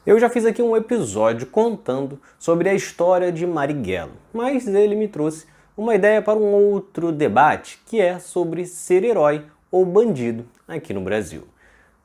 Eu já fiz aqui um episódio contando sobre a história de Marighella, mas ele me trouxe uma ideia para um outro debate, que é sobre ser herói ou bandido aqui no Brasil.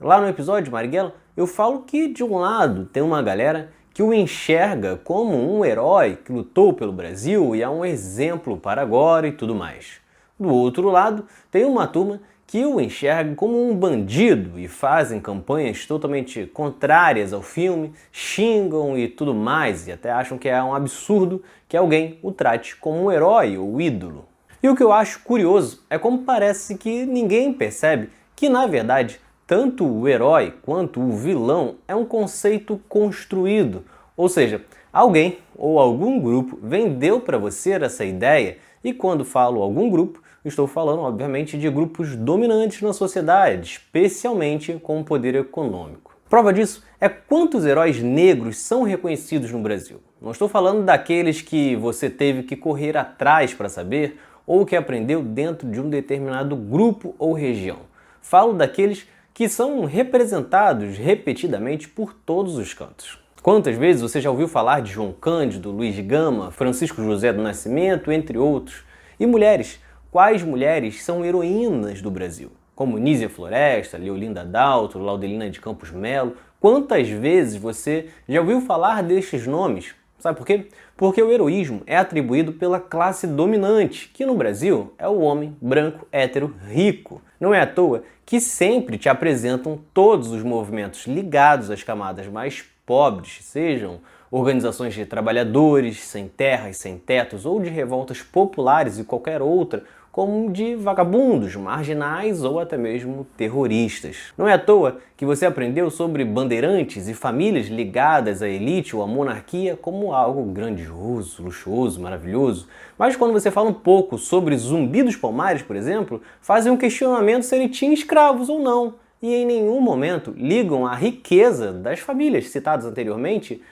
Lá no episódio de Marighella, eu falo que de um lado tem uma galera que o enxerga como um herói que lutou pelo Brasil e é um exemplo para agora e tudo mais. Do outro lado, tem uma turma que o enxerga como um bandido e fazem campanhas totalmente contrárias ao filme, xingam e tudo mais, e até acham que é um absurdo que alguém o trate como um herói ou ídolo. E o que eu acho curioso é como parece que ninguém percebe que, na verdade, tanto o herói quanto o vilão é um conceito construído, ou seja, alguém ou algum grupo vendeu para você essa ideia, e quando falo algum grupo, estou falando, obviamente, de grupos dominantes na sociedade, especialmente com o poder econômico. Prova disso é quantos heróis negros são reconhecidos no Brasil. Não estou falando daqueles que você teve que correr atrás para saber ou que aprendeu dentro de um determinado grupo ou região. Falo daqueles que são representados repetidamente por todos os cantos. Quantas vezes você já ouviu falar de João Cândido, Luiz Gama, Francisco José do Nascimento, entre outros? E mulheres? Quais mulheres são heroínas do Brasil? Como Nízia Floresta, Leolinda Daltro, Laudelina de Campos Melo. Quantas vezes você já ouviu falar destes nomes? Sabe por quê? Porque o heroísmo é atribuído pela classe dominante, que no Brasil é o homem branco, hétero, rico. Não é à toa que sempre te apresentam todos os movimentos ligados às camadas mais pobres, sejam organizações de trabalhadores, sem terras, sem tetos, ou de revoltas populares e qualquer outra, como de vagabundos, marginais ou até mesmo terroristas. Não é à toa que você aprendeu sobre bandeirantes e famílias ligadas à elite ou à monarquia como algo grandioso, luxuoso, maravilhoso. Mas quando você fala um pouco sobre Zumbi dos Palmares, por exemplo, fazem um questionamento se ele tinha escravos ou não. E em nenhum momento ligam a riqueza das famílias citadas anteriormente,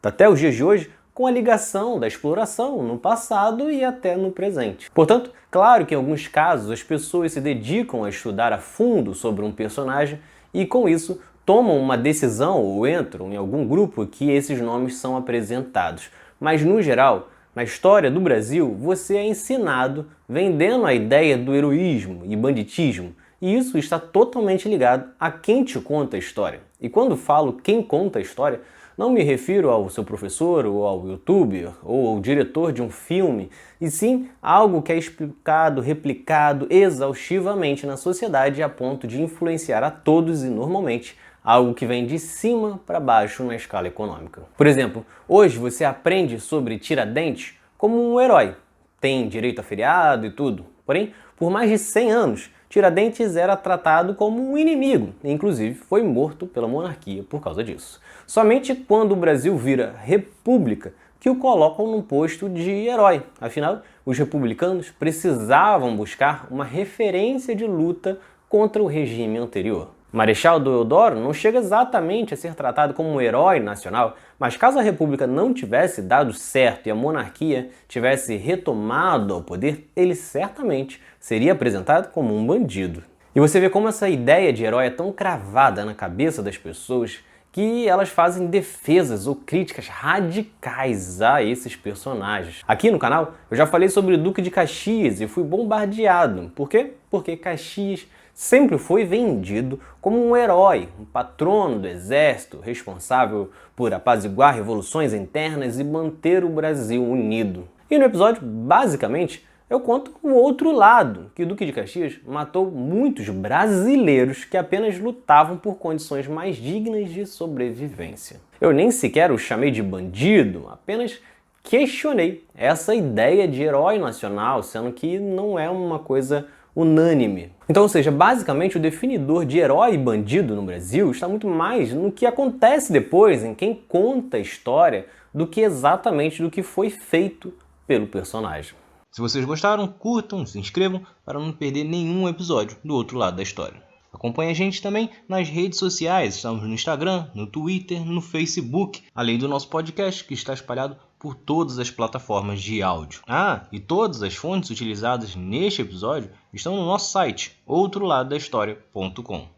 até os dias de hoje, com a ligação da exploração no passado e até no presente. Portanto, claro que em alguns casos as pessoas se dedicam a estudar a fundo sobre um personagem e com isso tomam uma decisão ou entram em algum grupo que esses nomes são apresentados. Mas no geral, na história do Brasil, você é ensinado vendendo a ideia do heroísmo e banditismo. E isso está totalmente ligado a quem te conta a história. E quando falo quem conta a história, não me refiro ao seu professor, ou ao youtuber, ou ao diretor de um filme, e sim a algo que é explicado, replicado exaustivamente na sociedade a ponto de influenciar a todos e normalmente algo que vem de cima para baixo na escala econômica. Por exemplo, hoje você aprende sobre Tiradentes como um herói. Tem direito a feriado e tudo. Porém, por mais de 100 anos, Tiradentes era tratado como um inimigo, e inclusive foi morto pela monarquia por causa disso. Somente quando o Brasil vira república que o colocam num posto de herói. Afinal, os republicanos precisavam buscar uma referência de luta contra o regime anterior. Marechal Deodoro não chega exatamente a ser tratado como um herói nacional, mas caso a República não tivesse dado certo e a monarquia tivesse retomado ao poder, ele certamente seria apresentado como um bandido. E você vê como essa ideia de herói é tão cravada na cabeça das pessoas que elas fazem defesas ou críticas radicais a esses personagens. Aqui no canal eu já falei sobre o Duque de Caxias e fui bombardeado. Por quê? Porque Caxias sempre foi vendido como um herói, um patrono do exército, responsável por apaziguar revoluções internas e manter o Brasil unido. E no episódio, basicamente, eu conto o outro lado, que o Duque de Caxias matou muitos brasileiros que apenas lutavam por condições mais dignas de sobrevivência. Eu nem sequer o chamei de bandido, apenas questionei essa ideia de herói nacional, sendo que não é uma coisa unânime. Então, ou seja, basicamente o definidor de herói e bandido no Brasil está muito mais no que acontece depois, em quem conta a história, do que exatamente do que foi feito pelo personagem. Se vocês gostaram, curtam, se inscrevam para não perder nenhum episódio do outro lado da história. Acompanhe a gente também nas redes sociais, estamos no Instagram, no Twitter, no Facebook, além do nosso podcast que está espalhado por todas as plataformas de áudio. E todas as fontes utilizadas neste episódio estão no nosso site, outroladodahistoria.com.